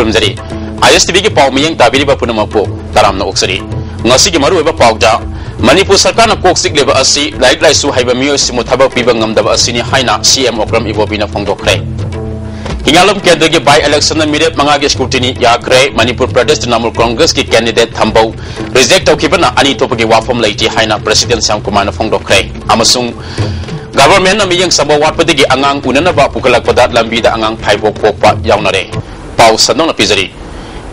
खुरुमजरी ISTV की पाव मियंग ताबिरिबा पुनमपो तरामना ओक्सरी ngasi gi maru ba pawda Manipur sarkar na kok sik leba asi laik lai su haiba miyo simu thabak piba ngamdaba asini haina CM Okram Ibobina phongdokre hingalom kendra gi by election na mirep manga gi scrutiny yakre Manipur Pradesh Trinamool Congress ki candidate thambau reject tawkibana ani topagi wafam laiti haina President Syam Kumar na phongdokre amasung government na miyang sabo watpadigi angang unana ba pukalakpada lambi da angang phaibok pokpa yaunare paw sanong na pizari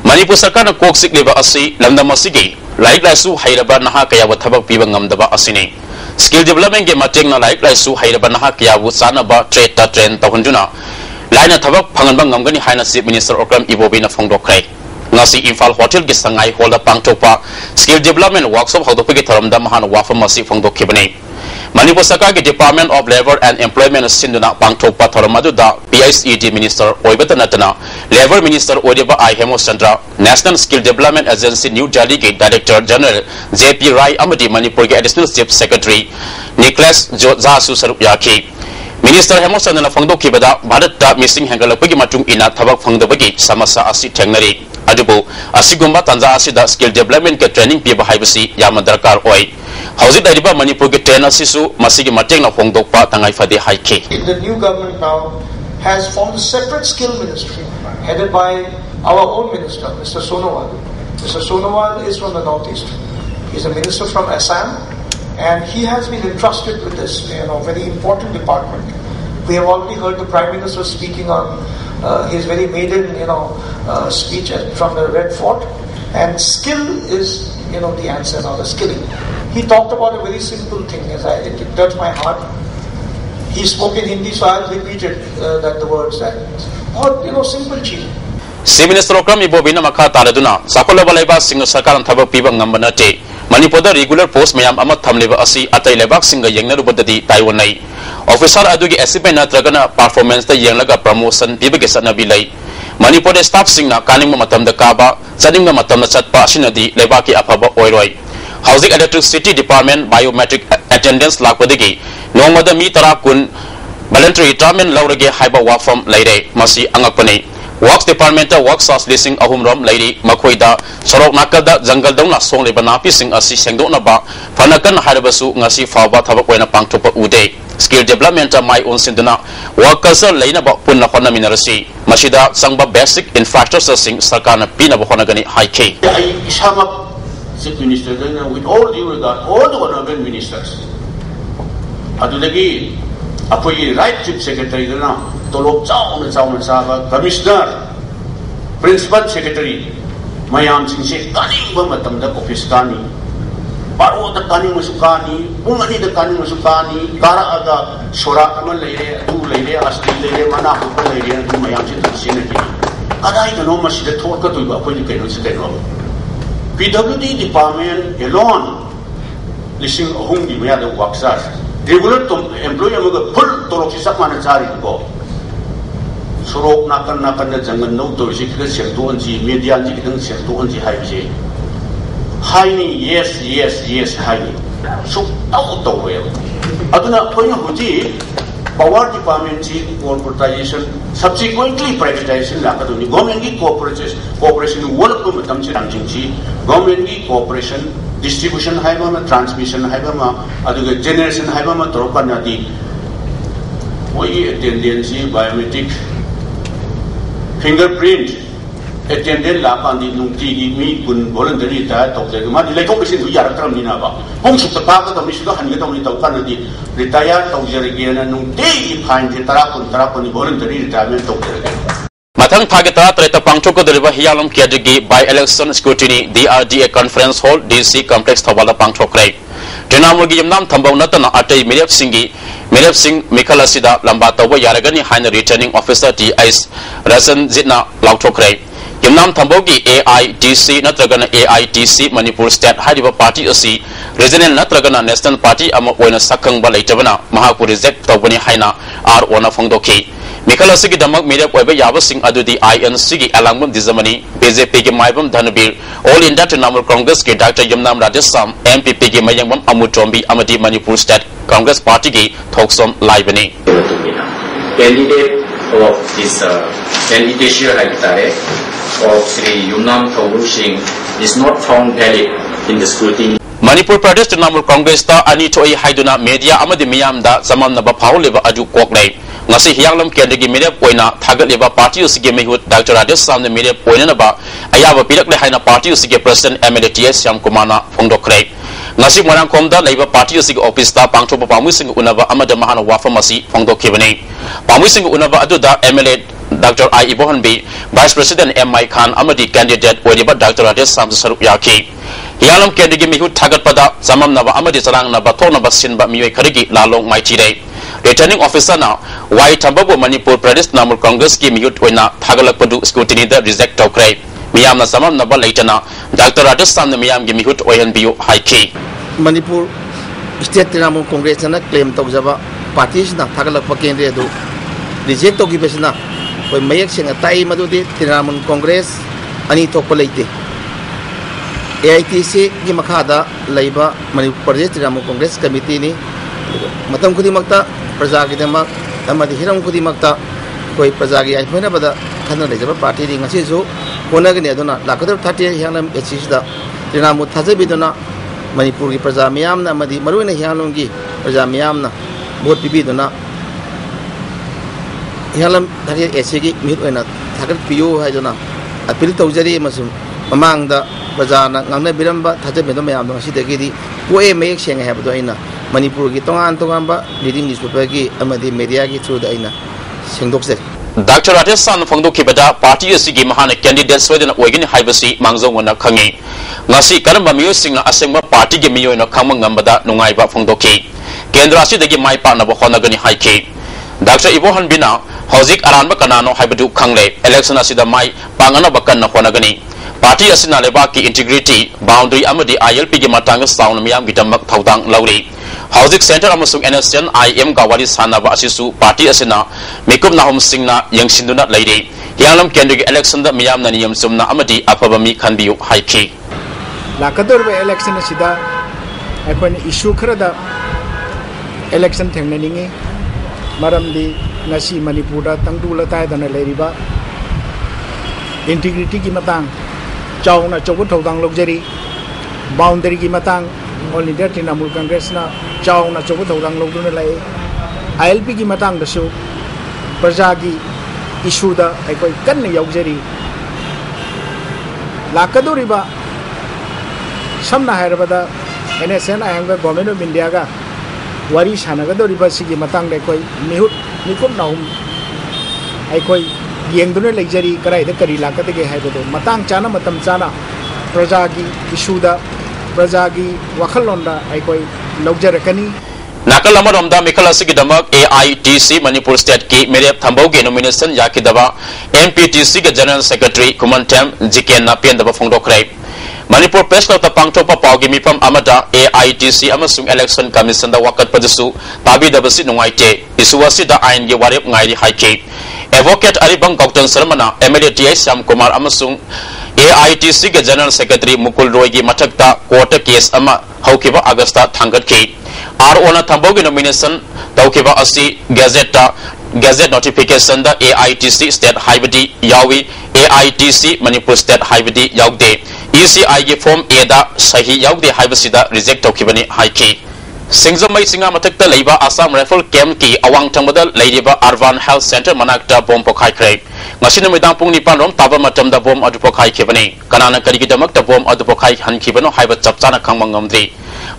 Manipur sarkar na kok sik leba asi lamdam asigi laik lai su hairaba naha kaya wa thabak piba ngamdaba asini skill development ge mateng na laik lai su hairaba naha kaya bu sana ba trade ta train ta hunduna laina thabak phangan bang ngamgani haina Chief Minister Okram Ibobina phongdokrai ngasi Imphal Hotel ge sangai hall da pangtopa skill development workshop hawdopagi tharamda mahan wafam masi phongdokhibani Manipur Sarkar ki Department of Labor and Employment Sinduna pangtopa tharamadu da PICED Minister oibata natana Labor Minister Odiba I Hemos Chandra National Skill Development Agency New Delhi ki Director General JP Rai amadi Manipur ki Additional Chief Secretary Nicholas Jasu sarup yaki Minister Hemos Chandra na phongdokhibada Bharat ta missing hangalapagi matung ina thabak phongdabagi samasa asi thengnari adubu asigumba tanja asida skill development ke training piba haibasi yama darkar oi hauji daiba Manipur ke trainer sisu masigi mateng na phongdokpa tangai fade haike the new government now has formed a separate skill ministry headed by our own minister Mr. Sonowal. Mr. Sonowal is from the northeast. He is a minister from Assam and he has been entrusted with this very important department. We have already heard the Prime Minister speaking on his very maiden speech from the Red Fort, and skill is the answer now, the skilling. He talked about a very simple thing, it touched my heart. He spoke in Hindi, so I'll repeat it, that the words that simple cheese. Chief Minister Okram Ibobina makha taladuna sakola balaiba singh sarkar thabak piba ngambanate Manipur da regular post mayam ama thamleba asi atai lebak singa yengnarubadadi taiwanai officer adugi assignment natragana performance da yenglaga promotion pibage sanabi lai Manipur da staff singna kaning matam da kaba chaning matam na chatpa asinadi lebaki afaba oiroi housing electricity department biometric attendance lakwadagi nongmada mi tara kun voluntary retirement laurage haiba wafam laire masi angakpani Works Department works as leasing ahumram lady makoida sorok nakada jungle dongna song leba napi sing asi sengdona ba phanakan harabasu ngasi fawba thabak oina pangthopa ude skill development mai on sinduna workers leina ba punna khona minarasi masida sangba basic infrastructure sing sarkar na pina ba khona gani haike isama Chief Minister with all due regard all the government ministers adudagi apoi right Chief Secretary na tolok chauna saba Commissioner Principal Secretary mayam singse kaning ba matamda office kani baro da kaning masukani pungani da kaning masukani kara aga sora amal leire adu leire asti leire mana ko leire adu mayam sing sine adai da no masida thorka tu ba koi keno se keno PWD department alone listing ahung di maya da worksas regular employee amaga full tolok si sakmana chari ko surok nakan da jangan no to si kida sertuan ji media ji kida sertuan ji hai ji hai ni yes hai ni so au to we aduna point huji power department ji corporatization subsequently privatization la kaduni government ki cooperation work ko matam chi ram ji government ki cooperation distribution haiba ma transmission haiba ma aduga generation haiba ma toropa na di oi attendance biometric fingerprint attendant la pandi nungti mi kun voluntary ta tawje ma di leiko kisin du yar tram ni na ba hong su ta pa ka mi su do han ga taw ni taw kan di retire tawje ge na nungti fine je tara kun ni voluntary retirement tawje Mathang thage tara treta pangchok deriva hialom kiadigi by election scrutiny DRDA conference hall DC complex thawala pangchok rai Trinamool gi yamnam thambau natana atai Mirep Singh Mikhala sida lamba tawba yaragani haina returning officer TIS Rasan Zitna lauchok rai yamnam thambau gi AITC natragana AITC Manipur State hariba party asi regional natragana national party ama oina sakhang ba leitabana mahaku reject tawbani haina RO na phongdoki Mikhala sigi damak Mirep oiba yaba sing adudi INC gi alangbam dizamani BJP gi maibam Dhanbir All India Trinamool Congress gi Dr. Yamnam Radhesam MPP gi Mayangbam Amutombi amadi Manipur State Congress Party gi thoksom laibani candidate of this candidature like tare of Sri Yumnam Thongru Singh is not found valid in the scrutiny. Manipur Pradesh Trinamool Congress ta ani thoi haiduna media amadi miyam da zamamna ba phau leba adu koklei ngasi hianglam kendagi media poina thagat leba party usige mehut Dr. Rajesh samne media poina na ba ayaba pirak le haina party usige president MLTS Syam Kumana phongdokrei ngasi morang komda leba party usige office ta pangtho pa pamu sing unaba amada mahana wafamasi phongdokhibani pamu sing unaba adu da MLA Dr. I Ibohan B Vice President MI Khan amadi candidate oiba Dr. Rajesh sam sarup yaki hialam kendagi mehut thagat pada zamam naba amadi sarang naba thona basin ba mioi kharigi lalong mai chire returning officer na wai thambabu Manipur Pradesh Trinamool Congress ki mehut oina thagalak padu scrutiny da reject tokrai miyam na zamam naba leitana Dr. Rajesh sam na miyam gi mehut oyan biu haiki Manipur State Trinamool Congress na claim tawjaba parties na thagalak pa kendre do reject togi besna koi mayak sing atai madudi Trinamool Congress ani thokpa leite AITC की मखादा लाइबा मणिपुर प्रदेश Trinamool Congress committee ने मतम खुदिमक्ता प्रजा की दमक अमदि Hiram खुदिमक्ता कोई प्रजा की आइफोना बदा खनन लेजबा पार्टी रि ngasi जो कोनगने अदुना लाकदर 30 हियांगलम एचसीदा तृणमूल थाजबिदुना मणिपुर की प्रजा मियामना अमदि मरुना हियांगलम की प्रजा मियामना वोट पिबिदुना हियांगलम 30 एचसी की मित ओइना थागत पियो हाइदुना appeal तौजरी मसुम ममांगदा प्रजाना ngangna biramba thajabendo mayam no sidagidi poe mek seng habdo aina Manipur gi tongan ba leading newspaper gi amadi media gi through da aina sengdokse Dr. Rajesh san phongdokhibada party asigi mahana candidate sweden oigini haibasi mangzongona khangi ngasi karamba miyo singna asengma party gi miyo no khamang ngambada nungaiba phongdokhi kendra asidagi mai pa na ba khonagani haiki Dr. Ibohan Bina hozik aranba kanano haibadu khangle election asida mai pangana bakan na khonagani Party asina leba ki integrity boundary amadi ILP gi matang sound miyam gi damak thaudang lauri housing center amasung NSN IM gawari sanaba asisu party asina mekup nahum singna yangsinduna leiri yangram kendri election da miyam na niyam sumna amadi apabami khanbiu haiki lakador be election asida aikon issue kharada election thengnaningi maramdi ngasi Manipur da tangdula tai dana leiriba integrity gi matang Chawna chawut thawdang lokjari boundary ki matang all India Trinamool Congress na chawna chawut thawdang lokduna lai ILP ki matang dasu praja ki issue da aikoi kanna yaujari lakadoriba samna hairabada NSN ayanga government of India ga wari sanagadoriba sigi matang dai koi mihut mikup naum aikoi yengdune legjari karai da kari lakate ge haibado matang chana matam chana praja gi issue da praja gi wakhalonda aikoi logjarakani nakal amarom da mikhala sigi damak AITC Manipur State ki mere thambau ge nomination yakidaba MPTC ge General Secretary Kumantam Jiken na pen daba phongdokrai Manipur Press Club ta pangthopa pawgi mipam amada AITC amasung election commission da wakat padasu tabi dabasi nungaite isuwasi da ain ge warep ngairi haike Advocate Aribang Gautan Sarmana MLTS Syam Kumar amasung AITC ge General Secretary Mukul Roy gi mathakta court case ama haukiba Augusta thangatki RO na thambaugi nomination taukiba asi gazette notification da AITC State Highway yawi AITC Manipur State Highway yaugde ECI gi form A da sahi yaugde haibasida reject taukibani haiki Singzamai singa matakta leiba Assam Rifle Camp ki awang thangmada leiba Arvan Health Center manakta bom pokai krai ngasina midang pung nipan rom taba matam da bom adu pokai khibani kanana kari gi damak da bom adu pokai han khibano haiba chapchana khangmang ngamdri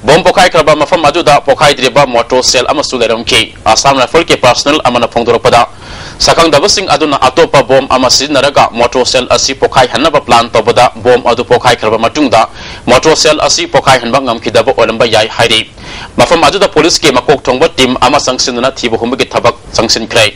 bom pokai kraba mafam adu da pokai driba motor cell amasu leram ki Assam Rifle ke personal amana phongdoropada sakang dabasing aduna atopa bom ama siznaraga motor cell asi pokai hanaba plan tobada bom adu pokai kraba matungda motor cell asi pokai hanba ngam khidaba olamba yai hairi mafam adu da police ke makok thongba team ama sangsinuna thibu humgi thabak sangsin krai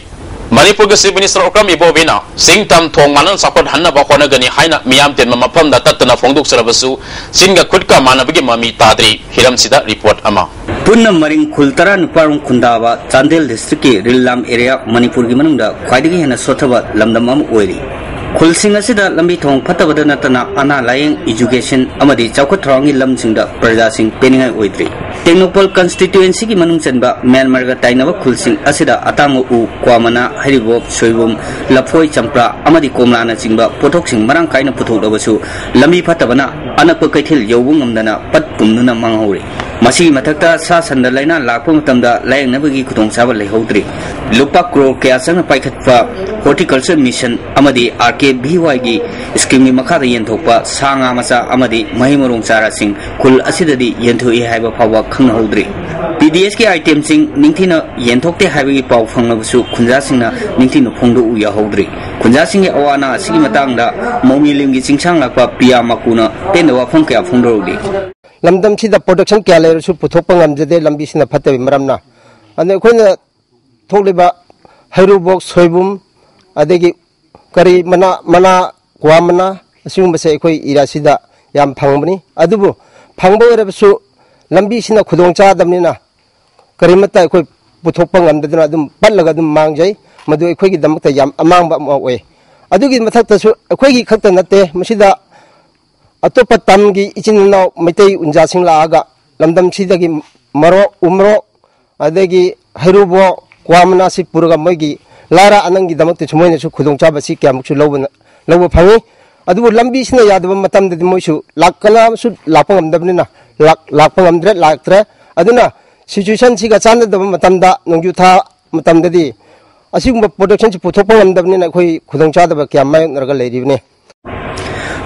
Manipur ke Chief Minister Okram Ibobina singtam thong manan support hanaba khonagani haina miyam ten mafam da tatna phongduk sarabasu singa khudka manabagi mami tadri hiram sida report ama Punna maring kultara nuparung kundawa Chandel district ki Rillam area Manipur ki manungda khwaidagi hena sothaba lamdam am oiri खुलसिंग असिदा लंबी थोंग फतबद नतना अना lying education अमदी चौखट थ्रांगी लमसिंगदा प्रजासिंग पेनिंगाई ओइद्री टेक्नोपोल constituency की मनुंग चनबा Myanmar गा ताइनब खुलसिंग असिदा अतांग उ क्वामना हरिबोक सोइबुम लफोय चंप्रा अमदी कोमलाना चिंबा पोथोकसिंग मरांग काइना पुथोकदबसु लंबी फतबना अनक कैथेल यौबुं ngमदना पत पुमनुना मांगहौरे मसी मथक्ता सा संद लाइना लाखो मतमदा लायंगनबगी खुदोंचाबा लेहौद्री लुपा क्रो कया संग पाइखतपा हॉर्टिकल्चर मिशन अमदी RKBY की स्कीम मखादा येंथोकपा सांगा मचा अमदी महिमरोंग चारासिंग खुल असिददी येंथोई हाइबा फावा खंगहौद्री PDS के आइटम सिंग निंथिना येंथोकते हाइबगी पाव फंगनबसु खुंजासिंगना निंथिना फोंदो उ याहौद्री खुंजासिंग अवाना सिगी मतंगदा मोमिलिंगी चिंगसांग लापा पिया मकुना पेनवा फंग कया फोंदोदी लमदम सिदा प्रोडक्शन क्या लेरसु पुथोकपा ngamjade lambi sina phattabi maramna ane khoina thokliba hairubok soibum adegi kari mana kwamana asingum se khoi irasida yam phangmani adubu phangbo eresu lambi sina khudong cha damnina karimata khoi puthokpa ngamdadna adum pallaga adum mangjai madu khoi gi damakta yam amangba moe adugi mathakta su khoi gi khakta natte masida अतोप तमगी इचिनना मैतई उंजासिंग लागा लमदम सिदगी मरो उमरो अदगी हैरुबो क्वामनासि पुरगा Maggi Lara अनंगी दमकते सुमोइनसु खुदोंचाबसि क्यामुकसु लौब fungi अदुबु लंबी सिना Yadav मतमददि मोइसु लाकनासु लापंगमदबनिना लापंगमद्रे लाक्त्रे अदुना situation सिगा चानदब मतमदा नंगजुथा मतमददि असिगुम production सु पुथोपंगमदबनिना खोइ खुदोंचादब क्यामाय Narga लेरिबने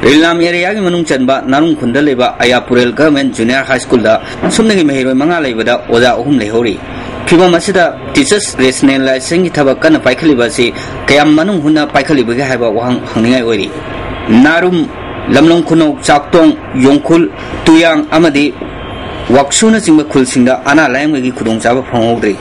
रिलाम area की मनुंग चनबा नारुंग खुंदा लेबा आयापुरेल government junior high school दा सुमनगी मेहरोय मंगा लेबदा ओजा अहुम लेहौरी फिबम असिदा टीचर्स रेशनलाइजेशन की थबक कन पाइखलिबा से कयाम मनुंग हुना पाइखलिबगे हाइबा वहां हंगनिङाय ओइरी नारुम लमलोंग खुनौ चाकतोंग योंखुल तुयांग अमदी वाक्सुना चिंबा खुलसिंगदा अना लायंगगी खुदोंचाबा फंगौद्री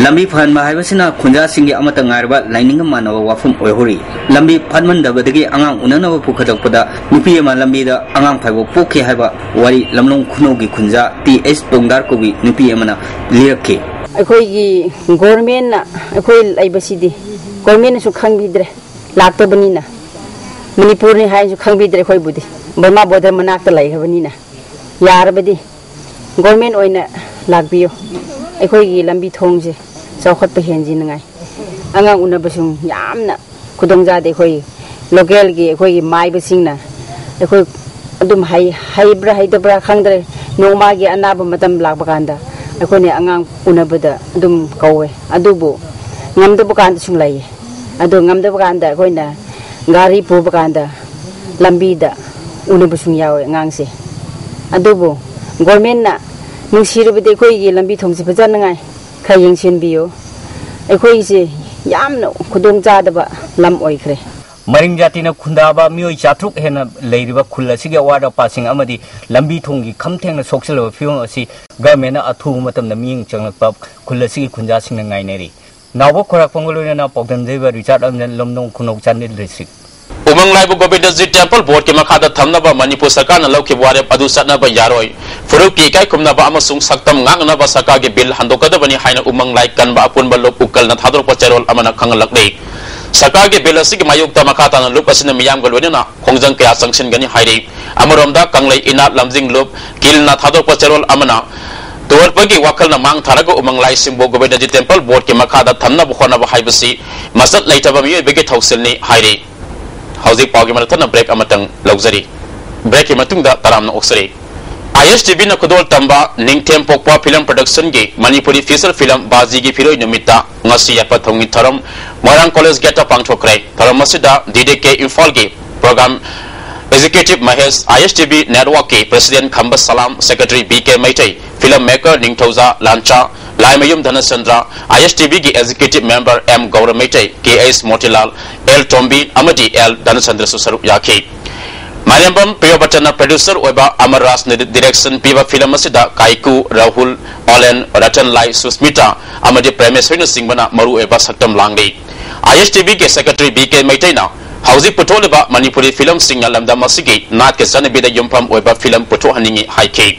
लंबी फहनबा हाइबसिना खुंजासिंगी अमत ngairba लाइनिंग मानव वाफम ओइहोरी लंबी फनमनदबदगी आंगांग उननव पुखदकपदा नुपी अमा लंबीदा आंगांग फाइबो पोखे हाइबा वारी लमलोंग खुनोगी खुंजा TS तोंगदार कोबी नुपी अमना लिरखे अखोइगी गवर्नमेंट ना अखोइ लाइबसिदी गवर्नमेंट सु खंगबिद्रे लाक्तबनिना मणिपुर नि हाइसु खंगबिद्रे खोइ बुदी बर्मा बोर्डर मनाक्ता लाइहबनिना यारबदी गवर्नमेंट ओइना लाक्बियो अखोइगी लंबी थोंगजे चौखत हेंजिनगाई आंगांग उनबसुं यामना खुदोंजादे अखोइ लोकल गी अखोइगी माइबसिंगना अखोइ अदुम हाइब्रा हाइदब्रा खंगद्रे नोमागी अनाब मतम लाक्बकांदा अखोइने आंगांग उनबदा अदुम कौवे अदुबु ngamdabakaanda sung lai ado ngamdabakaanda akoina gari pubakaanda lambida unabusung yawe ngangse adobo government na nungsirabade koi gi lambi thongsi fajana ngai khayeng sin biyo ekoi se yamno khudong chadaba lam oikhre मरिंग जाति न खुंदाबा मियोई चाथुक हेना लेरिबा खुल्ला सिगे ward passing अमदी लंबी थोंगी खमथेंग सोक्सल फियों असि government अथु मतम न Ming चंगलप खुल्ला सिगे खुंजा सिंग ngaineri नावो खोराक पंगलोने ना पौदन जेबा रिचार्ड अमजन लमनों खुनोक चांदिल रिसिक उमंग लाइबो गोविंदजी टेंपल बोर्ड के मखादा थमनबा मणिपुर सरकार न लौके वारेप अदु सतनबा यारोय फुरुक की काय खुमनबा अमसुंग सक्तम ngangnaba सरकार के बिल हंदोकदबनी हाइना उमंग लाइक कनबा अपुनबा लोक उकल न थादोर पचेरोल अमना खंगलकदे सरकार के बिल असि मायुक्ता मखाता न लुप असिन मियाम गलोनेना खोंजंग कया संगसिन गनी हाइरे अमरोमदा कंगलै इनात लमजिंग लुप किल न थादोर पचेरोल अमना तोरपगी वाखल न मांग थारगो उमंग लाइ सिंबो गोविंदजी टेंपल बोर्ड के मखादा थमनबा खोनबा हाइबसी मसत लैतबा मिय बेगे थौसिलनी हाइरे हौजिक पाउगी मरथन ब्रेक अमतंग लौजरी ब्रेक के मतुंगदा तरामन ओक्सरी ISTV न खुदोल तंबा निंगथेम पोकपा फिल्म प्रोडक्शन के मणिपुरी फीचर फिल्म बाजी की फिरोय नुमिता ngasi yapatongni tharam Moirang College Gate pangthokrai tharam masida DDK Imphal के program executive Mahesh ISTV network के president Khamba Salam secretary BK Meitei film maker Ningthouja Lancha Laimayum Dhanchandra ISTV की executive member M Gaurav Meitei KS Motilal L Tombi अमदी L Dhanchandra सुसरुप याखि Mairembam Priyabachan producer ओबा अमरराज डायरेक्शन पीवा फिल्म असिदा काइकू राहुल ऑलेन रतन लाई सुस्मिता अमदी प्रेमेश्वरी सिंहबना मरु एबा सक्तम लांगले ISTV के सेक्रेटरी BK मैथैना हौजी पुथोलेबा मणिपुरी फिल्म सिंगना लमदा मसिगी नाट के सनबेदा युमफम ओबा फिल्म पुथो हनिंगी हाइके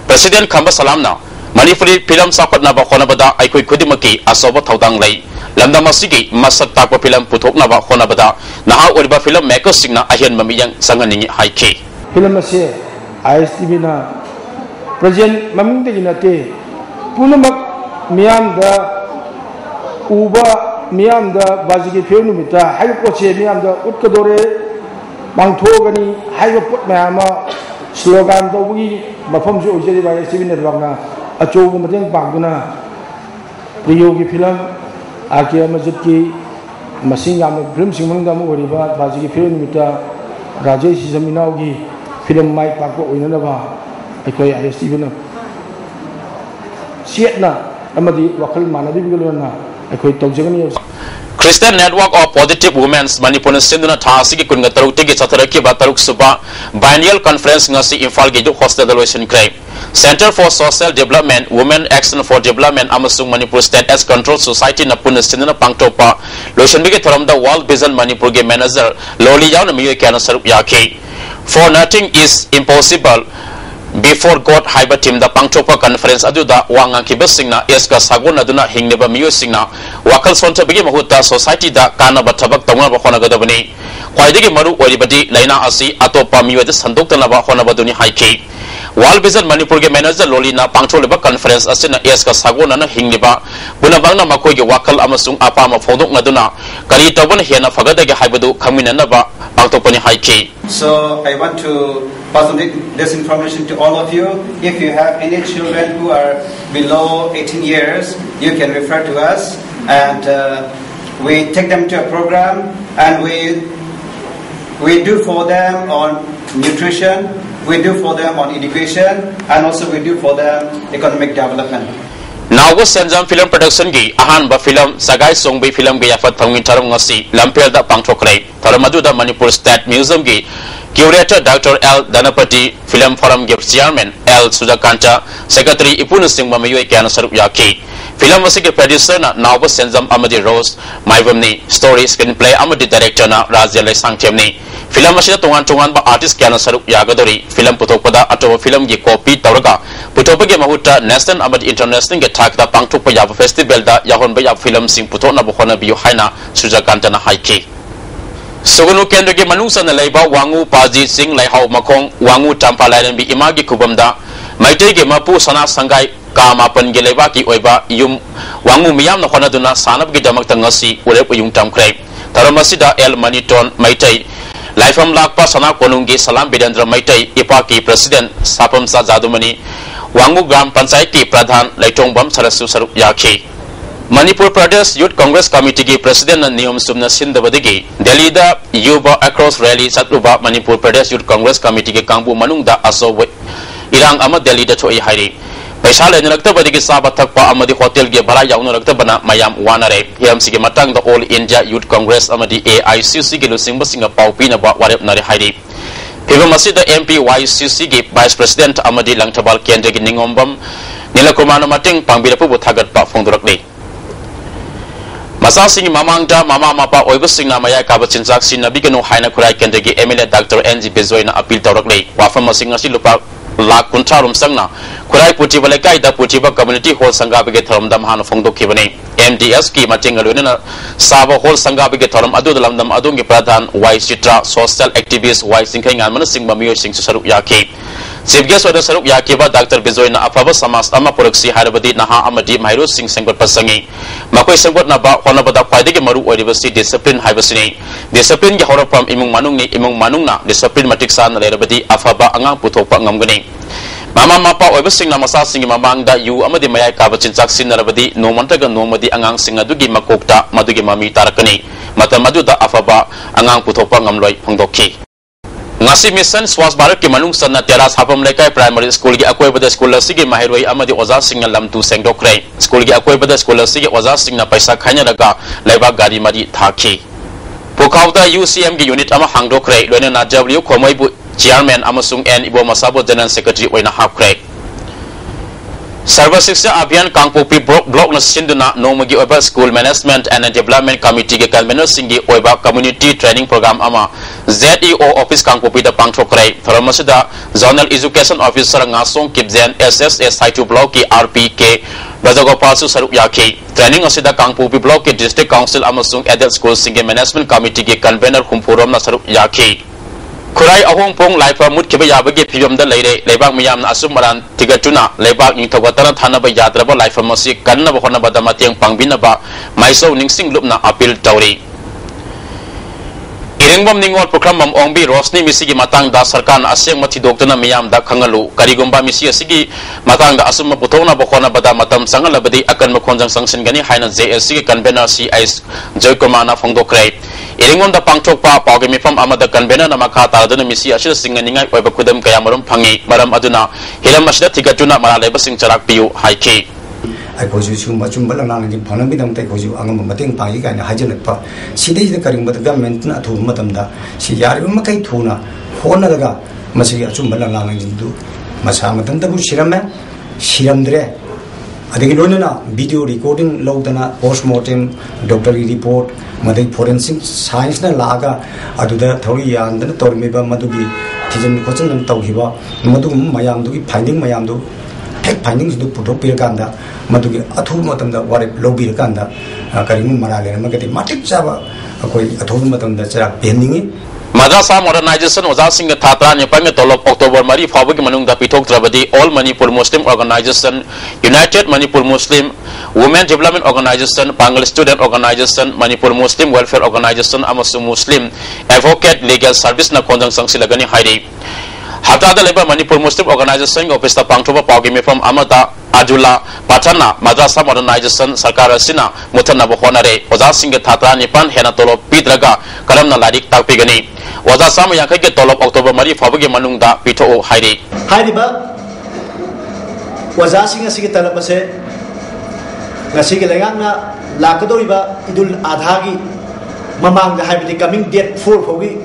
प्रेसिडेंट खंबा सलामना मणिपुरी फिल्म सापटना बखोनबदा आइकोइ खुदिमकी असोब थौदांग लै lamdam asigi masak takpa film puthoknaba honabada naha oriba film makers singna ahian mamiyang sanganingi haiki film ase ISTV na present maming de ginate punamak miyam da uba miyam da bazigi film mita hayo poche miyam da utkadore bangthogani hayo pot mayama slogan do wi mafam ju ojeri ba ISTV network na acho gu mateng pangduna priyogi film आके मस्जिद की मसीह film Singh बाजी की film निमित्ता Rajesh जमीनाव की film माई पाक अखोई ISTV सेटना वखल मानदीना अखोई तौजगनी Christian Network of Positive Women's Manipur Sinduna Thasi ki kunga taruk tigi chataraki ba taruk suba biennial conference ngasi Imphal gi du hostel location krai Center for Social Development Women Action for Development amasung Manipur State as Control Society na pun sinduna pangtopa location bi thoram da World Vision Manipur ge manager loli yaw na miyo kana sarup yake for nothing is impossible before God haiba team da pangtopa conference adu da wanga ki basingna eska sagon aduna hingneba miyo singna wakal sonta bigi mahuta society da kana bathabak tawna ba khona gadabani khwaidagi maru oribadi laina asi atopa miyo da sandokta ba khona baduni haiki World Vision Manipur ge manager lolina pangtholeba conference asina eska sagon na hingneba bunabangna makoi ge wakal amasung apa ma phondok naduna kali tawon hena fagadagi haibadu khamina na ba pangtopani haiki So I want to pass on this information to all of you. If you have any children who are below 18 years, you can refer to us, and we take them to a program, and we do for them on nutrition, we do for them on education, and also we do for them economic development. Now was Senzam Film Production gi ahan ba film sagai song bi film gi yafat thongin tarong ngasi lampel da pangthokrai tharamadu da Manipur State Museum gi curator Dr. L Danapati Film Forum gi chairman L Sujakanta secretary Ipun Singh Mamayoi kana sarup yaki film wasi gi producer na now was Senzam Amadi Rose Maivamni story screenplay Amadi director na Rajyalai Sangthemni film asida tongan ba artist kana sarup yagadori film puthokpada atwa film gi copy tawraga puthopage mahuta national amadi international ge thakda pangthokpa yaba festival da yahon ba yab film sing puthona bokhona biyo haina Sujakanta na haiki Sugunu kendra ge manungsa na laiba wangu paji sing lai hau makong wangu tampa lairan bi imagi kubamda maitei ge mapu sana sangai ka mapan ge laiba ki oiba yum wangu miyam na khona duna sanab ge damak tangasi urep yung tamkrai taramasida el maniton maitai Laifam lakpa sana konungi salam bidandra maitai ipaki president sapamsa jadumani wangu gram panchayat ki pradhan laitong bam sarasu sarup yaki Manipur Pradesh Youth Congress Committee ki president na niyom sumna sindabadigi Delhi da yuba across rally satruba Manipur Pradesh Youth Congress Committee ki kangbu manung da aso irang ama Delhi da choi hairi paisa le nalakta badigi saba thakpa amadi hotel ge bala yauna rakta bana mayam wanare hiam sige matang da All India Youth Congress amadi AICC ge lusing basinga paupi na ba warep nare hairi Piba masida MP YCC ge Vice President amadi langtabal kendra gi ningombam nilakumana mating pangbirapu buthagat pa phongdurakni Masa singi mamang da mama mapa oiba singna maya kaba chinsak sin nabi ganu haina kurai kendegi MLA Dr. NG Bezoy na appeal tawrakle wafa masinga si lupa lak kuntarum sangna kurai puti balekai da puti ba community hall sanga bege tharam dam hanu phongdok kibani MDS ki matinga lunena saba hall sanga bege tharam adu dalam dam adung gi pradhan Y Citra social activist Y Singkai ngan man singba miyo sing saruk yaki Chief guest order saruk yakiba Dr. Bezoy na afaba samas ama puraksi harabadi naha amadi Mahiro Singh senggot pasangi makoi senggot na ba hona bada khwaidagi maru university discipline haibasini discipline gi horopam imung manung na discipline matik san lerabadi afaba angang puthokpa ngamgani mama mapa oibasing na masa singi mamang da yu amadi mayai ka bachin chak sinarabadi nomantaga nomadi angang singa dugi makokta madugi mami tarakani matamadu da afaba angang puthokpa ngamloi phongdokki ngasi mission Swas Bharat ki manung sanna teras hapam lekai primary school gi akoi bada school sigi mahiroi amadi oza singna lamtu sengdokrai school gi akoi bada school sigi oza singna paisa khanya daga laiba gari mari thaki Pukauta UCM gi unit ama hangdokrai loina na W khomoi bu chairman amasung N ibo masabo general secretary oina hapkrai Sarva Shiksha Abhiyan Kangpopi Block na Sinduna Nomagi Oba School Management and Development Committee ke convener Singi Oba Community Training Program ama ZEO Office Kangpopi da Pangthokrai Tharamasuda Zonal Education Officer Ngasong Kipzen SSS Saitu Block ki RPK Rajagopal su sarup yaki training asida Kangpopi Block ke District Council amasung Adult School Singi Management Committee ke convener Humpuram na sarup yaki Kurai ahong pong laifa mut kiba yabage piyom da leire lebak miyam na asummaran tigatuna lebak ni tawatana thana ba yadraba laifa masi kanna ba khona ba da matiang pangbina ba maiso ningsing lup na appeal tawri Iringbam ningol program mam ongbi rosni misigi matang da sarkar na asyang mati doktana miyam da khangalu karigumba misi asigi matang da asumma putona ba khona ba da matam sangala badi akan makhonjang sangsin gani haina JSC convener CIS Joykumana phongdokrai Iringom da pangchok pa pauge mifam amada convener na makha taraduna misi asida singaningai oiba kudam kaya marum phangi maram aduna hiram asida tigatuna mara leba sing charak piu haiki ai koju chumba chumba lang nang jin phana bidam tai koju angam mateng pangi ka na hajan pa sidai da karing bat government na thu matam da si yar ma kai thuna hona daga masi chumba lang nang jin du masa matam da bu shiramdre adegi lonena video recording logdana postmortem doctor report madai forensic science na laga aduda thori yandana tormeba madugi thijen kochen nam tawhiba madu mayam dugi finding mayam du fact findings du puthok pir kanda madugi athu matam da ware lobir kanda karing marale magati matik chaba akoi athu matam da chara pending Madrasa Modernization Oza Singh Thatra Nepal Tolok October Mari Fabagi Manung da Pitok Trabadi All Manipur Muslim Organization United Manipur Muslim Women Development Organization Pangal Student Organization Manipur Muslim Welfare Organization Amasung Muslim Advocate Legal Service na konjang sangsilagani hairi Hatada Leba Manipur Muslim Organization Office ta Pangthoba Pawgimi from Amata Adula Patana Madrasa Modernization Sarkar Sina Mutana Bohonare Oza Singh Thatra Nepal Hena Tolop Pidraga Karamna Ladik Takpigani Waza sama yang kaya tolop Oktober Mari Fabagi Manung da Pito Hairi ba Waza Singh sige talap se ngasi gelengang na lakadori ba Idul Adha gi mamang da haibidi coming date 4 phogi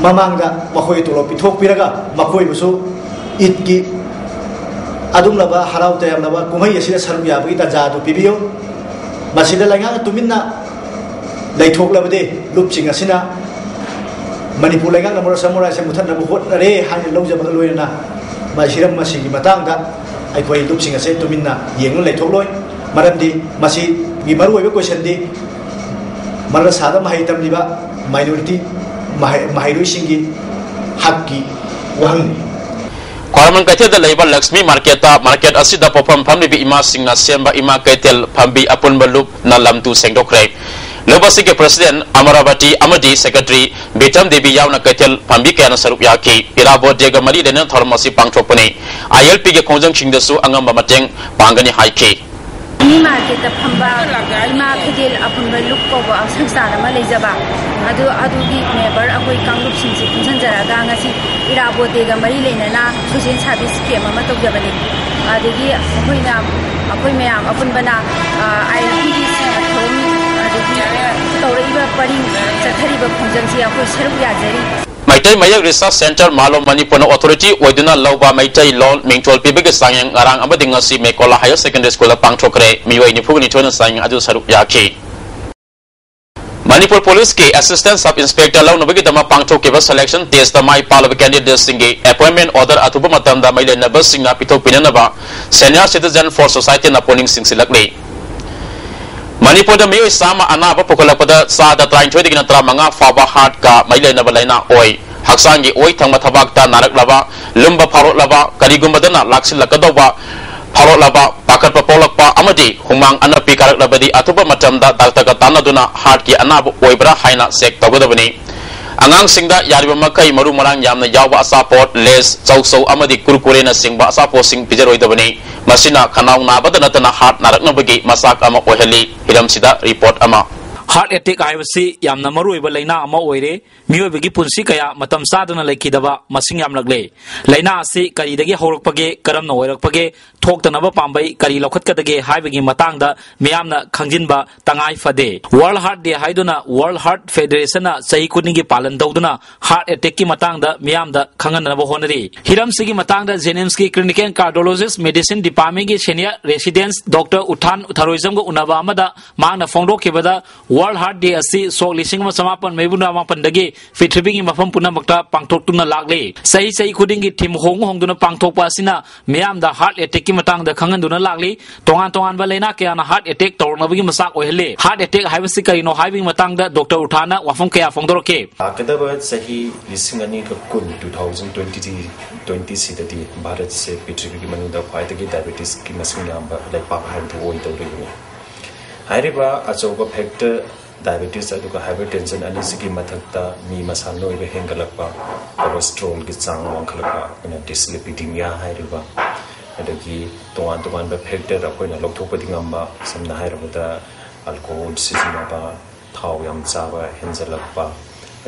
mamang da makoi tolop pitok piraga makoi busu id gi adum laba harau tayam laba kumai yasida sarum ya bagi tajadu pibiyo masida lengang tuminna Lai thok labade lup ching asina Manipur lengang namora samora se muthan na buhot re han loja bagal loina ma siram masi gi matang da ai koi lup ching ase tuminna yeng lai thok loi marandi masi gi maru oibe question di mara sada mahai tam liba minority mahai singi hakki wahang Kwaraman kaitel da labor Lakshmi market asida popam pambi bi ima singna semba ima kaitel pambi apun balup na lamtu sengdokre Lobasi ke Presiden Amaravati Amadi Secretary Betam Devi Yauna Kaitel Pambi Kayana Sarup Yaki Irabo Dega Mari Dena Thormasi Pangthopani ILP ke Kongjang Chingdasu Angam Bamateng Pangani Haiki Ini market Pamba Ima Kaitel Apun Balup Koba Sangsana Malayzaba Adu di member akoi Kanglup Singsi Punsan Jaraga ngasi Irabo Dega Mari Lenana Social Service Scheme ama tawjabani adegi akoi mayam apun bana ILP di Maitai Mayak Research Center Malo Manipur Authority Waduna Lauba Maitai Lon Mingtol Pibig Sayang Arang Abading Si Mekola Higher Secondary School Pangthokre Miwai Nipugni Tuan Sayang Adu Sarup Yaki Manipur Police ke Assistant Sub Inspector Lau Nabagi Dama Pangthokre Selection Test Mai Palav Candidate Singi Appointment Order Atuba Matam da Maile Nabas Singa Pitok Pinanaba Senior Citizen for Society na Poning Singsilakli Manipur da miyo sama anaba pukulapada sa da train chodi gina tra mga faba heart ka mailay na balay na oy haksangi oy thang mathabak ta narak laba lumba pharot laba karigumba dana laksil lakadawa pharot laba pakar papolak pa amadi humang anapi karak labadi atuba matam da daltaga tanaduna heart ki anaba oy bra haina sek tagodabani Angang singda yariba makai maru marang yamna yawa asapot les chauso amadi kurkure na singba asapo sing pijaroi dabani masina khanau na badana tana hat narak na bagi masak ama oheli hiram sida report ama heart attack हाइबसी यामना मरुइबा लैना अमा ओइरे मियोबगी पुंसी कया मतम सादुना लैखिदबा मसिंग यामलगले लैना असि करिदगी हौरकपगे करमना ओइरकपगे थोक्तनबा पाम्बै करि लौखतकदगे हाइबगी मतंगदा मियामना खंजिनबा तंगाई फदे वर्ल्ड हार्ट डे हाइदुना वर्ल्ड हार्ट फेडरेशन सही खुनिगी पालन तौदुना हार्ट अटैक की मतंगदा मियामदा खंगननबा होनरी हिरमसिगी मतंगदा जेनेम्स की क्लिनिकल कार्डियोलॉजिस्ट मेडिसिन डिपार्टमेंट की सीनियर रेसिडेंस डॉक्टर उठान थरोइजम को उनबा अमदा मांगना फोंडोकेबदा वर्ल्ड हार्ट डे असि सोक लिसिंग समापन मेबुना मापनदगी पृथ्वीगी मफम पुनमक्ता पांगथोक्तुना लागले सही खुदिंगी थीम होंगदुना पांगथोकपा असिना मियामदा हार्ट अटैक की मतंगदा खंगनदुना लागले तोंगान बलेना कयाना हार्ट अटैक तौरनबगी मसाक ओहले हार्ट अटैक हाइबसि करिनो हाइबिंग मतंगदा डॉक्टर उठाना वाफम कया फोंदोरके आकदबा सही लिसिंग अनि का कुल 2020 सिदती भारत से पृथ्वीगी मनुदा ख्वाइदगी डायबिटीज की मसिंग यामबा लाइपाक हाइबदु ओइ तौरिबने हाइरिबा अचौबा फैक्टर डायबिटीज अदुगा हाइपरटेंशन अनिसिगी मथक्ता मी मसाल नोइबा हेंगलकपा कोलेस्ट्रॉल की चांग वांखलकपा अना डिस्लिपिडीमिया हाइरिबा अदगी तोवान बा फैक्टर अखोइना लौथोकपदि ngamba समना हाइरबदा अल्कोहल सिजनबा थाव याम चाबा हेंजलकपा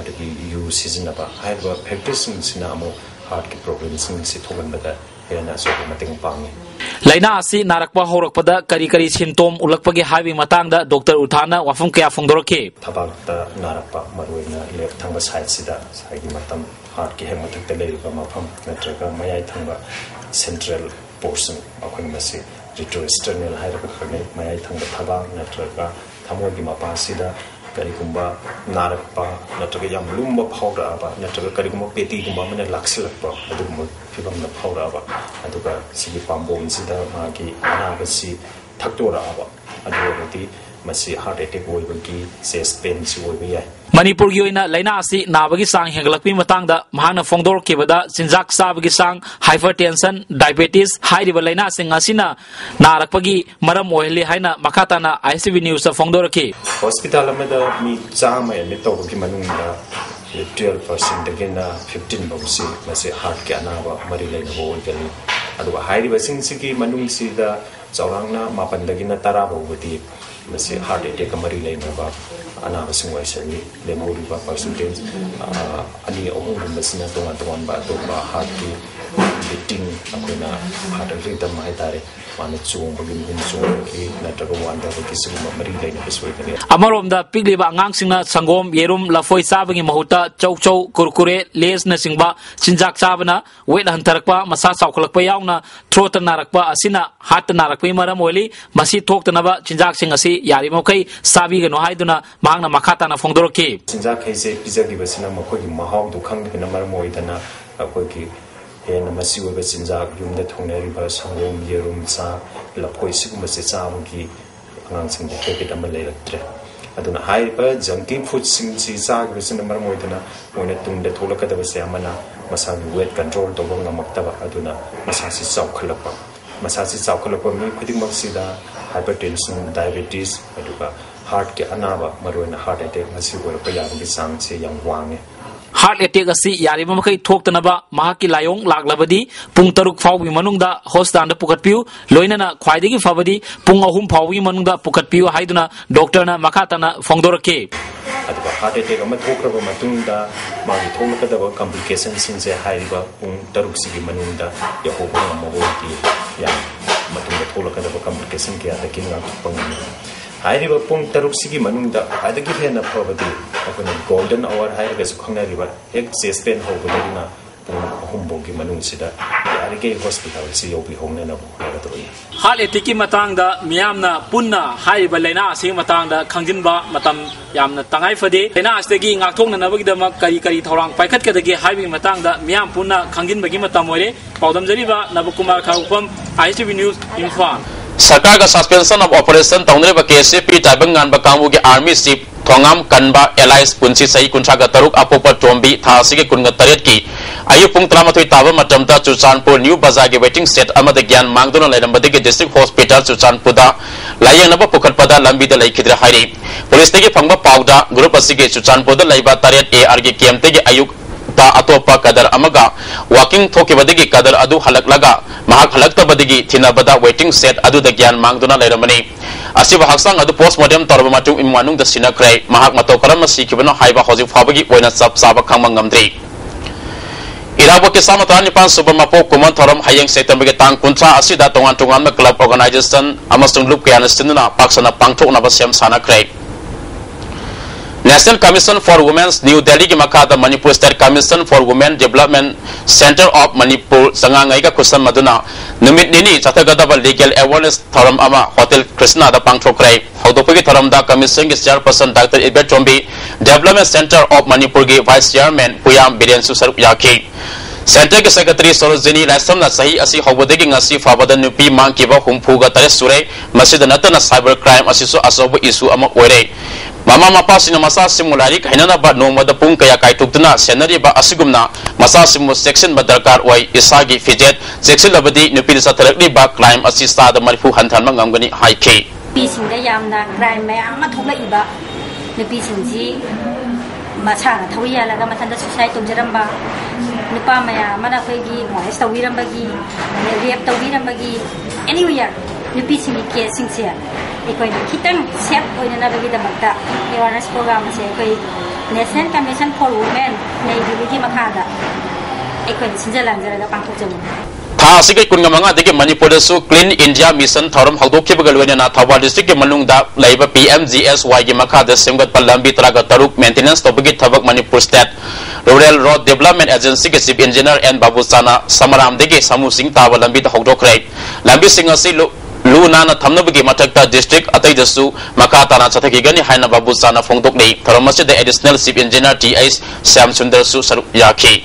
अदगी यू सिजनबा हाइरबा फैक्टर्स सिना अमो हार्ट की प्रॉब्लम्स से थोगनबदा हेना सो मतिंग पांगी लाइना असि नारकपा हौरकपदा करी सिम्टोम उलकपगे हाइबि मतंगदा डॉक्टर उठाना वाफम कया फोंदोरके थबाकता नारकपा मरुइना लेफ्ट थंबा साइड सिदा साइगी मतम हार्ट की हेम मथक्ता लेरिबा मफम नत्रगा मयाय थंबा सेंट्रल पोर्शन अखोन मसे रिट्रोस्टर्नल हाइरबा खने मयाय थंबा थबा नत्रगा थमोगी मपासिदा करिगुम्बा नारकपा नत्रगा याम लुम्बा फावराबा नत्रगा करिगुम्बा पेटीगुम्बा मने लाक्सिलकपा अदुगुम्बा फिबमना फावराबा अदुगा सिगी पाम्बोमसिदा मागी अनाबसि थक्तोराबा अदुगति मसी हार्ट अटैक ओइबगी चेस्ट पेन सि ओइबि याय मणिपुर की लाइना नाबगी सांग हेंगलकपी मतंगदा महाना फोंदोरकेबदा चिंजाक साबगी सांग हाइपरटेंशन डायबिटीज हाइरिबा लाइना सिंग असिना नारकपगी मरम ओहले हाइना मखाताना आईसीबी न्यूज फोंदोरके हॉस्पिटल अमदा मी चाम एडमिट तौबगी मनुंगदा 12% दगिना 15 बौसी मसे हार्ट के अनाबा मरी लेना होगली अदुगा हाइरिबा सिंगसिगी मनुंगसिदा चौरांगना मापन दगिना 10 बौबदी मसे हार्ट अटैक मरी लेना अनाबसिंग वाइसली लेमोरिबा परसेंटेज अनि अहुंगुम्बसिना तोंगान बा तोबा हार्ट की बीटिंग अखोना हार्ट रिदम हाइतारे माने चोंबगी मुन चोंबगी नत्रगा वांदाबगी सिगुम मरी लेना बिसोइगने अमरोमदा पिगलिबा अंगांगसिंगना संगोम येरुम लफोय चाबगी महुता चौचौ कुरकुरे लेसना सिंगबा चिंजाक चाबना वेट हंतरकपा मसा चावखलकपा यावना थ्रोट नारकपा असिना हार्ट नारकपै मरम ओली मसी थोक्तनबा चिंजाक सिंग असि यारिमोखै साबिगनो हाइदुना मांगना मखाताना फोंदोरके चिंजाक हैसे पिजगिबसिना मखोगी महौ दुखंगना मरम ओइदना अखोगी हेन मसी ओइबा चिंजाक युमदा थोंनेरिबा संगोम येरुम चा लफोय सिगुमसे चाबगी अंगांसिंग हेबिट अमा लेरक्त्रे अदुना हाइबा जंकी फूड सिंग सी चागबसिना मरम ओइदना मोइना तुंगदा थोलकदबसे अमना मसागी वेट कंट्रोल तौबा ngamक्तबा अदुना मसासी चावखलपा मसासी चावखलपा मी खुदिमक्सिदा हाइपरटेंशन डायबिटीज अदुगा हार्ट के अनाबा मरोना हार्ट अटैक मसी ओइरपा याबगी चांग से yang वांगे हार्ट अटैक असि यारिबा मखै थोक्तनबा महाकी लायोंग लागलबदी पुंग 3 फावगी मनुंगदा हॉस्पिटल पुकटपियु लोइनना ख्वाइदगी फबदी पुंग 3 फावगी मनुंगदा पुकटपियु हाइदुना डॉक्टरना मखाताना फोंदोरके अदुगा हार्ट अटैक अमा थोक्रबा मतुंगदा मागी थोलकदबा कॉम्प्लिकेशन सिंसे हाइरिबा पुंग 3 सिगी मनुंगदा यहोबा मबोकी या मतुंगदा थोलकदबा कॉम्प्लिकेशन के आदकी ngakpang हाइरिबा पुंग 3 सिगी मनुंगदा आदगी हेना फबदी अखोना गोल्डन आवर हाइरगस खंगनारिबा एक चेस्ट पेन होबदगिना पुंग 3 बोगी मनुंगसिदा यारिगे हॉस्पिटल से योबि होंगना होगदोय हार्ट अटैक की मतंगदा मियामना पुन्ना हाइरिबा लाइना असि मतंगदा खंजिनबा मतम यामना तंगाई फदे लाइना असदगी ngakthoknanabagidama kari thorang paikhatkadagi हाइबि मतंगदा मियाम पुन्ना खंजिनबगी मतम ओरे पाउदमजरिबा नबकुमार खाउपम आईसीबी न्यूज इम्फाल सरकार का सस्पेंशन ऑफ ऑपरेशन तौनरेबा केसे पी टाइबंगान बकांगु के आर्मी चीफ थोंगाम कनबा एलाइस पुंसी सही कुंथागा तरुक अपोपर चोंबी थासिगे कुनगा तरेट की आयु पुंग 13 ताबा मतमता चुचानपुर न्यू बाजार के वेटिंग सेट अमद ज्ञान मांगदुना लेरंबदगे डिस्ट्रिक्ट हॉस्पिटल चुचानपुदा लायंगनबा पुखटपदा लंबीदा लैखिद्र हाइरि पुलिस तेगे फंगबा पाउदा ग्रुप असिगे चुचानपुदा लैबा तरेट एआर के केम तेगे आयुक ता अतोपा कदर अमगा वाकिंग थोकेबदगी कदर अदु हलकलगा महाक हलक्तबदगी थिनबदा वेटिंग सेट अदुदा ज्ञान मांगदुना लेरमनी asiba haksang adu postmortem torba matung imwanung da sinakre mahak mato karam sikibano haiba hoji fabagi oina sab saba khangmang ngamdri Irabo ke sama tani pan suba mapo kuman thoram hayeng setam bagi tang kuntra asida tongan tongan me club organization amasung lup kaya nastinuna paksana pangthok na basyam sana krai National Commission for Women's New Delhi ki makada Manipur State Commission for Women Development Center of Manipur sangangai ka kusan maduna numit nini chatagada legal awareness thoram ama Hotel Krishna da pangthok krai hodopagi thoram da commission ki chairperson Dr. Ibet Chombi Development Center of Manipur ki vice chairman Puyam Biren Susar Yaki Center ke Secretary Sorojini Lasam na sahi asi hobodegi ngasi fabada nupi mangkiba humpuga tare sure masida natana cyber crime asiso asobo issue ama oire Mama mapa sina masa simulari kainana ba no mada pung kaya kai tuktuna senari ba asigumna masa simu section ba darkar wai isagi fijet section labadi nupi sa tharakli ba crime asista da marifu hantan mangamgani haike pi singda yamna crime me ama thokla iba nupi singji macha na thawiya laga mathanda suicide tongjaramba nupa maya mana khoigi mois tawirambagi rape tawirambagi anywhere nupi singi ke singsia ekoi kitang set oina na bagi damakta awareness program se ekoi National Commission for Women nei biligi makada ekoi sinjalang jara pangthok jamu Tha asige kun ngamanga dege Manipur su Clean India Mission thoram haldokhe bagalwena na Thawal district ke manung da laiba PMGSY gi makada semgat palambi traga taruk maintenance tobagi thabak Manipur State Rural Road Development Agency ke chief engineer N Babu Sana Samaram dege Samu Singh tawa lambi da haldokre lambi singa si Luna na thamnabagi matakta district atai dasu makata na chathaki gani haina Babu Sana phongdok nei thoramase the additional chief engineer TS Sam Sundar su saru yaki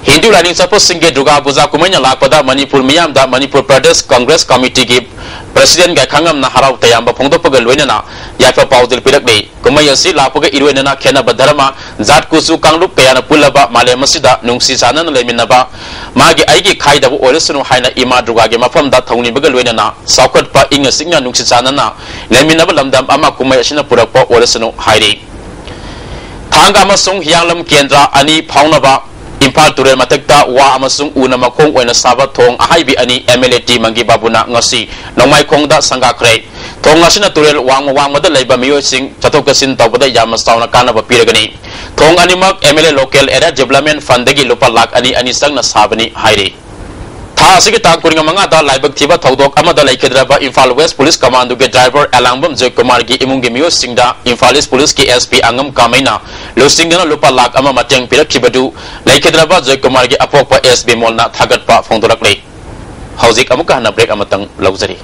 Hindu Lining Support Singhe Duga Puja Kumanya Lakpada Manipur Miyam da Manipur Pradesh Congress Committee ki President ga khangam na harau tayamba phongdopaga loinana yafa paudil pirakni kumaya si lapaga irwenana khena badharama zat kusu kanglup kayana pulaba male masida nungsi sanan leminaba magi aigi khaida bu oresunu haina ima duga ge mafam da thongni baga loinana sakot pa inga singna nungsi sanana leminaba lamdam ama kumaya sina purakpa oresunu hairi thanga masung hianglam kendra ani phaunaba Impal Turel matakta wa amasung una makong oina sabat thong ahaibi ani MLT mangi babuna ngasi nongmai khongda sangakre thong ngasina Turel wang mada leiba miyo sing chatokasin tawbada yamastauna kana ba piragani thong animak MLA local area development fund gi lupa lak ani sang na sabani hairi Tha asigi ta kuringa manga da laibak thiba thodok amada laikhedraba Imphal West Police Command ge driver Alangbam Joy Kumar gi imung gi miyo singda Imphal East Police ki SP Angam Kamaina losingna lupa lak ama mateng pirakhibadu laikhedraba Joy Kumar gi apokpa SB molna thagatpa phongdoraklei hauzik amuka hana break amatang laujari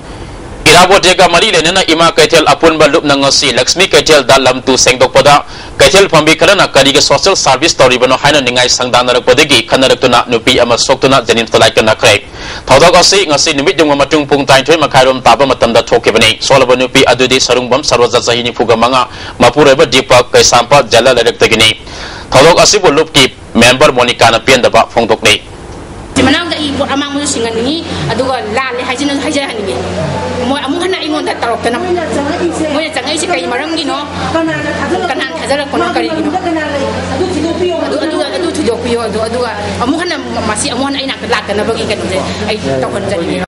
Irabo dega mari lenena ima kaithel apun balup nangasi Lakshmi kaithel da lamtu sengdok pada kaithel phambi karana kariga social service story bano haina ningai sangdanarak podegi khanarakuna nupi ama soktuna janin talai kana krek thodok asi ngasi nimit jung matung pung tain thoi makhairom taba matamda thokebani solaba nupi adudi sarungbam sarwaja jahini fuga manga mapureba dipak kaisampa jala lerek tagini thodok asi bolup ki member Monica na piendaba phongdok nei Manang da ibu amang mo singa ni aduga lale hajina hajira ni mo amu kana ingon da tarok tanam mo ya changai si kai marang gi no kanan hajara kono kari gi no adu thujo piyo adu amu kana masi amu na ina lak kana bagi kan ai tokon jani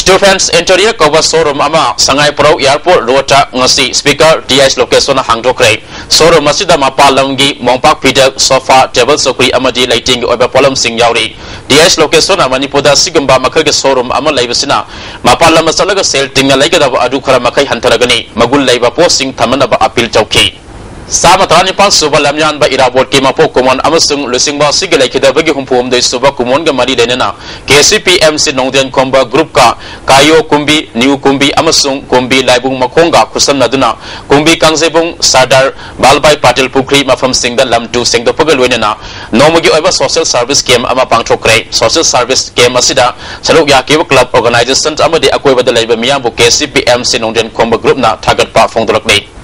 Students interior cover showroom ama Sangai Pro Airport Rota ngasi speaker DS location hangdokre showroom masida mapalamgi mongpak pidak sofa table sokri amadi lighting gi oba polam sing yauri DS location amani poda sigamba makhage showroom ama laibasina mapalam masalaga sel tinga laiga da adu khara makai hantaragani magul laiba posting thamana ba appeal chauki Sama Trani Pan Suba Lamyan ba Irabot Kima Po Kumon Amasung Lusing Ba Sigilay Kita Bagi Humpum de Suba Kumon Gamari Lenena KCPM si Nongdian Komba Group Ka Kayo Kumbi New Kumbi Amasung Kumbi Laibung Makonga Kusam Naduna Kumbi Kangsebung Sadar Balbai Patil Pukri Mafam Singda Lamtu Singda Pagalwenena Nomugi Oba Social Service Game Ama Pangchokre Social Service Game Asida Saluk Yakiwa Club Organization Amadi Akoy Badalay ba Miyambu KCPM si Nongdian Komba Group na Tagat Pa Fongdolakne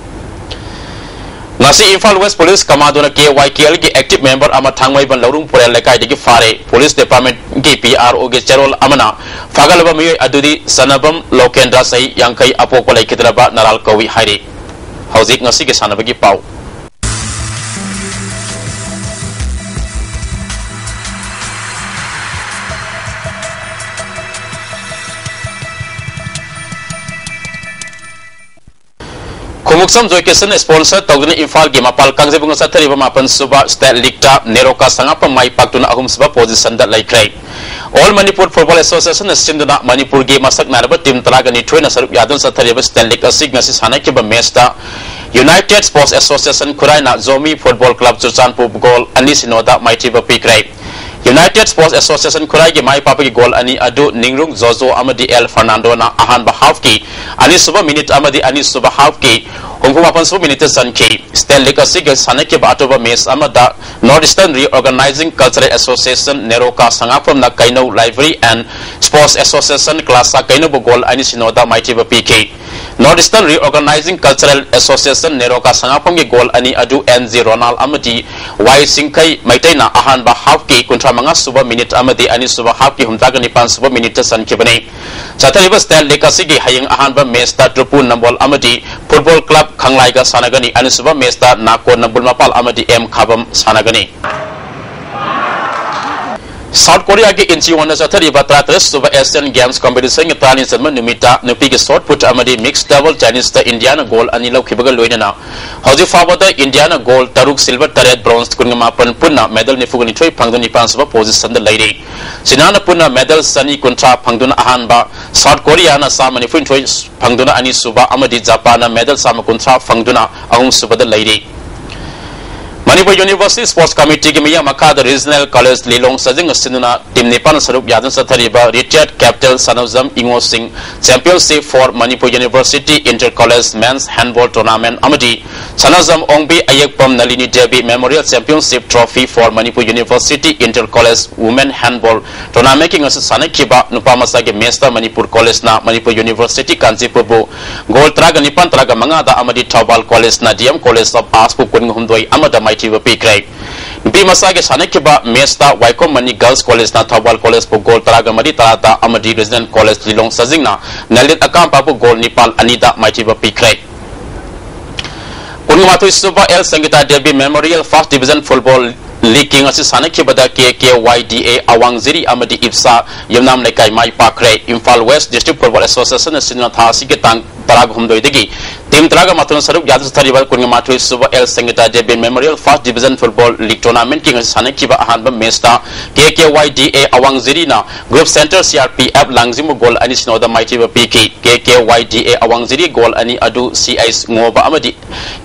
Ngasi Imphal West Police Command na KYKL ki active member ama thangmai ban lorung purel lekai digi fare Police Department ki PRO ge cherol amana fagalba mi adudi sanabam lokendra sai yangkai apoko lai kidraba naral kawi hairi hauzik ngasi ge sanabagi pau Poksam Joykeson sponsor tawduna Imphal gi mapal kangjebung sa thariba mapan suba state league ta neroka sangapa mai paktuna ahum suba position da laikrai All Manipur Football Association sinduna Manipur gi masak narba team talaga ni thoina sarup yadun sa thariba state league asig ngasi sanaki ba match ta United Sports Association Kuraina Zomi Football Club Churchanpur goal ani sinoda maiti ba pikrai United Sports Association Kurai gi mai papa gi goal ani adu ningrung Zozo amadi El Fernando na ahan ba half ki ani suba minute amadi ani suba half ki hongkuma pan suba minute san ki State League asig sanaki ba atoba match amada Northeastern Reorganizing Cultural Association Neroka sangapam na Kaino Library and Sports Association Klasa Kaino ba goal ani sinoda maiti ba PK Northeastern Reorganizing Cultural Association Neroka sangapam gi goal ani adu NZ Ronald amadi Y Singkai maitaina ahan ba half ki kuntra mga suba minute amadi ani suba half ki humtaga nipan suba minute san kibani Satariba State League asigi hayang ahan ba match ta Trupun Nambol amadi Football Club Khanglai ga sanagani ani suba match ta Nako Nambul Mapal amadi M Khabam sanagani South Korea ke inchi wana satariba tratres suba Asian Games competition ngi tani sanma numita nupi ke shot put amadi mixed double tennis ta Indiana goal ani lau khibaga loina hoji fawada Indiana goal taruk silver taret bronze kunga mapan punna medal ni fugani thoi phangduni pan suba position da lairi sinana punna medal sani kuntra phangduna ahan ba South Korea na samani fun thoi phangduna ani suba amadi Japan na medal sama kuntra phangduna ahum suba da lairi Manipur University Sports Committee ki miya makada Regional College Lilong sajing sinuna team Nepal sarup yadan sathariba retired captain Sanazam Ingo Singh championship for Manipur University Inter College Men's Handball Tournament amadi Sanazam Ongbi Ayekpam Nalini Devi Memorial Championship Trophy for Manipur University Inter College Women Handball Tournament king asa sanakiba nupamasa ge mesta Manipur College na Manipur University Kanchipur bu gold traga nipan traga mangada amadi Thawbal College na DM College of Arts pu kun humdoi amada Tiba Pikrai. Bi masage sanakiba Mesta Waikom Mani Girls College na Thawbal College po goal taraga madi tarata amadi Regional College Lilong sajing na nalit akampa po goal Nepal anida Tiba Pikrai. Kunmatu Suba El Sangita Devi Memorial First Division Football League king asi sanakibada KKYDA Awangziri amadi Ipsa yamnam lekai mai pakrai Imphal West District Football Association sinna thasi ke tang tarag humdoi degi Team Traga Matun Sarup Yadu Starival Kungamatu Suba El Sangita Debi Memorial First Division Football League Tournament King Sanakiba Ahanba Mesta KKYDA Awangziri na Group Center CRPF Langzimu Goal Ani Sinoda Maitiba PK KKYDA Awangziri Goal Ani Adu CIS Ngoba Amadi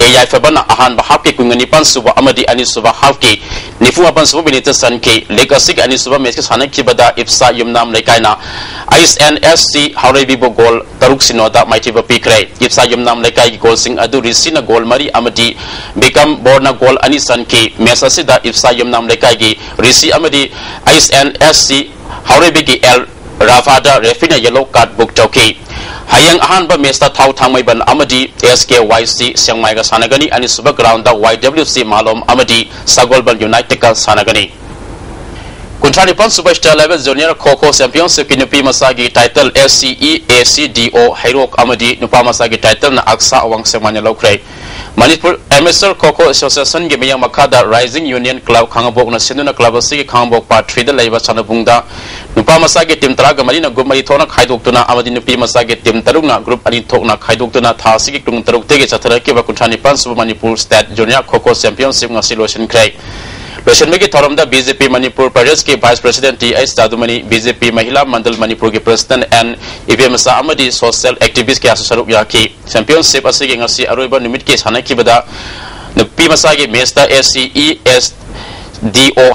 AI Fabana Ahanba Hapki Kunganipan Suba Amadi Ani Suba Hapki Nifu Apan Suba Benita Sanke Legasik Ani Suba Meski Sanakibada Ipsa Yumnam Lekaina ISNSC Haurebibo Goal Taruk Sinoda Maitiba PK Ipsa Yumnam Lekaina kai goal sing adu risina goal mari amadi become borna goal ani sanke mesa sida Ipsa yamnam lekai gi risi amadi ISNSC haurebi gi el ravada refina yellow card book toki hayang ahan ba mesta thau thangmai ban amadi SKYC sengmai ga sanagani ani suba ground da YWC malom amadi sagolban united ka sanagani Kuntranipan Superstar Level Junior Kho Championship ki nupi masagi title SCE ACDO Hairok amadi nupa masagi title na Aksa Awang Semanya Lokrai Manipur Amateur Kho Association gi miyang makada Rising Union Club Khangabok na sinuna club asigi Khangabok part 3 da laiba chanabungda nupa masagi team taraga marina group mari thona khaidoktuna amadi nupi masagi team tarungna group ani thokna khaidoktuna thasigi tung taruk tege chathara ke ba Kuntranipan Super Manipur State Junior Kho Championship ngasi lotion krai Lotion में की theorem दा BJP Manipur Pradesh के vice president T S. Dadumani BJP Mahila Mandal Manipur के president and EVM सामदी social activist के आसुसरुप याकी championship असि के ngasi अरोइबा निमित के साना की बदा नुपी मसा के मेस्टा SCESDO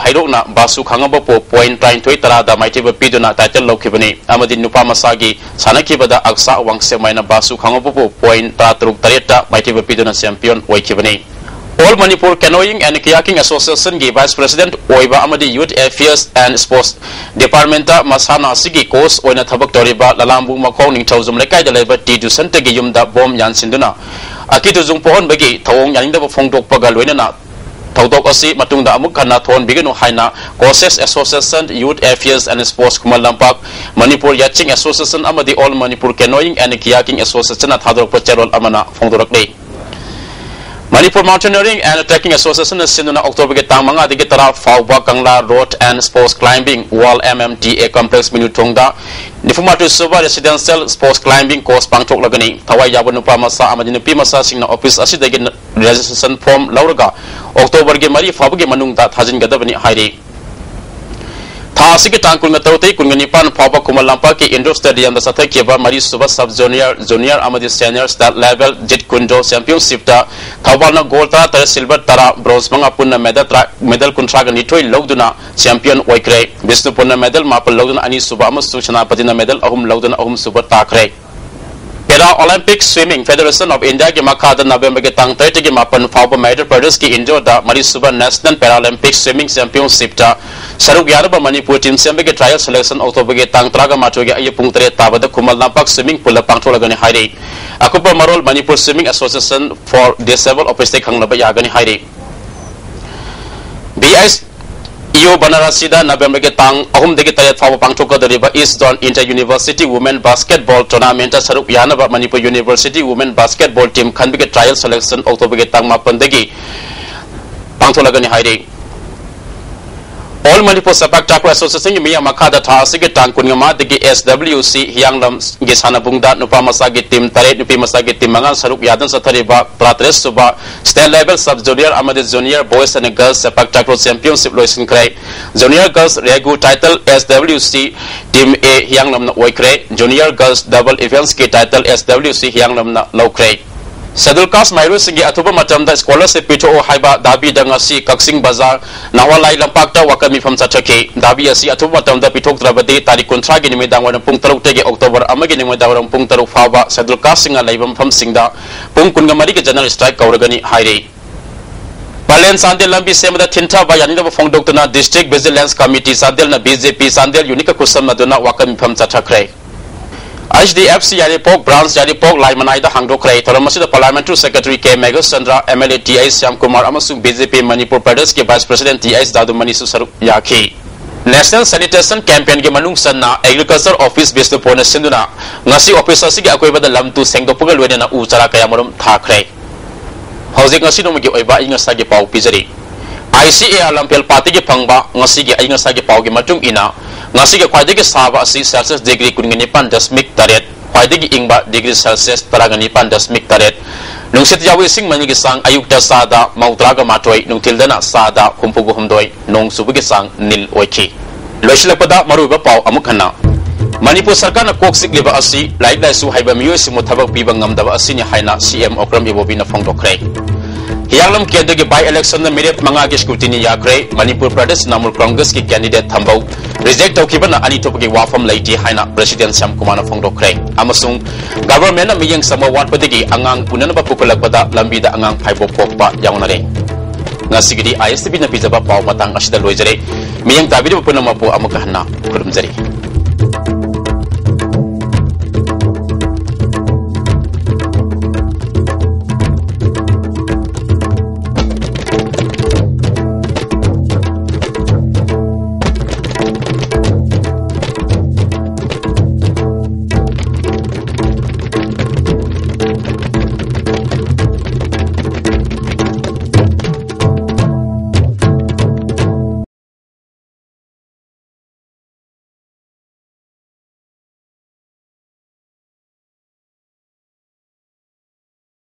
हाइरोना बासु खांगबो पो पॉइंट 9 तरा दा माइटेबा पिदुना टाइटल लौखिबनी अमदी नुपा मसा की साना की बदा अक्सा वांगसे माइना बासु खांगबो पो पॉइंट 3 माइटेबा पिदुना चैंपियन ओइखिबनी All Manipur Canoeing and Kayaking Association ki Vice President Oiba Amadi Youth Affairs and Sports Department Masana Sigi Course Oina Thabak Toriba Lalambu Makong Ning Thauzum Lekai da Leba Ti Dusan Tegi Yumda Bom Yan Sinduna Akitu Zung Pohon Bagi Thawong Yaninda Fongdok Pagalwena na Thawdok Asi Matungda Amuk Kana Thon Bigano Haina Courses Association Youth Affairs and Sports Kumal Lampak Manipur Yaching Association Amadi All Manipur Canoeing and Kayaking Association Thadok Pacharol Amana Fongdorak Day Manipur Mountaineering and Trekking Association Sinuna October ke tang manga digi tara Fauba Kangla Road and Sports Climbing Wall MMTA Complex Minutongda Nifumatu Suba Residential Sports Climbing Course Pangtok Lagani Tawai Yabunupa Masa Amadinupi Masa Singna Office Asidagi Registration Form Lauraga October ke Mari Fauba ke Manungta Thajin Gadabani Hairi Thasi ke tangkul ngatautai kungenipan Fauba Kumalampa ke Indoor Stadium da sathai keba Mari Suba Sub Junior Amadi Senior Star Level Jet Kundo Championship ta Thawalna gold tara tara silver tara bronze manga punna medal kuntraga nitoi logduna champion oikre Vishnu punna medal mapal logduna ani Suba amasung Chanapatina medal ahum logduna ahum Suba takre Para Olympic Swimming Federation of India ke makada November ke tang 30 ke mapan Fauba Madhya Pradesh ki Indore da Mari Suba National Paralympic Swimming Championship ta Saruk Yaraba Manipur team sembe ke trial selection October ke tang traga macho ke aye pung 3 tabada Kumal Nampak Swimming pool la pangthola gani hairi Akupa Marol Manipur Swimming Association for Disabled Office Kanglaba Yagani Hairi BIS Iyo Banarasida November ke tang ahum degi tayat Fauba pangthoka dariba East Zone Inter University Women Basketball Tournament Saruk Yanaba Manipur University Women Basketball Team Khanbi ke trial selection October ke tang mapan degi pangthola gani hairi All Manipur Sepak Takraw Association Miya Makada Thasi ke tang kunyama degi SWC Hyanglam ge sanabungda nupa masagi team taret nupi masagi team mangan saruk yadan sathariba pratres suba state level sub junior amade junior boys and girls Sepak Takraw Championship loisin krai junior girls regu title SWC team A Hyanglam na oikre junior girls double events ke title SWC Hyanglam na lokre Schedule Caste Mairu Singi Atuba Matamda Scholarship Pito O Haiba Dabi Dangasi Kaksing Bazar Nawalai Lampakta Wakami from Sachake Dabi Asi Atuba Matamda Pitok Trabade Tari Kontragi Nimi Dangwan Pungtaruk Tege October Amagi Nimi Dawang Pungtaruk Faba Schedule Caste Singa Laibam from Singda Pungkungamari General Strike Kauragani Hairi Balen Sandel Lambi Semada Tinta Bayanida Fong Doctor District Vigilance Committee Sandel na BJP Sandel Unica Kusam Maduna Wakami from Sachakre HDFC Yaripok Branch Yaripok Laimanai da Hangdokrai Thoramasi the Parliamentary Secretary K Megas Chandra MLA TI Syam Kumar amasung BJP Manipur Pradesh ke Vice President TI Dadumani Susaruk Yaki National Sanitation Campaign ke manung sanna Agriculture Office Vishnu Pona Sinduna ngasi officer sige akoiba da lamtu sengdopugal wedena uchara kaya marum thakrai Housing ngasi no magi oiba inga sagi pau pizari ICA Lampel Party ke phangba ngasi ge inga sagi pau ke matung ina ngasi ke khwaidagi saba asi Celsius degree kuningani pan dasmik taret khwaidagi ingba degree Celsius tarangani pan dasmik taret nungsit yawi sing manigi sang ayukta sada mautraga matoi nungtildana sada humpugu humdoi nong subugi sang nil oichi loisilakpada maruba pau amukhana Manipur Sarkar na koksik liba asi laik lai su haiba miyo simu thabak piba ngamdaba asi ni haina CM Okram Ibobi na phongdokre Hyanglam Kendra ke by-election na merit mga scrutiny yakre Manipur Pradesh Namur Congress ki candidate thambau reject tawkiba na ani topagi wafam laiti haina President Syam Kumar na phongdokre amasung government na miyang sama watpadigi angang punan ba pukulagpada lambida angang phaibo pokpa yawnare ngasigidi ISTB na pizaba pau matang asida loijare miyang tabidi punama po amukahna kurumjari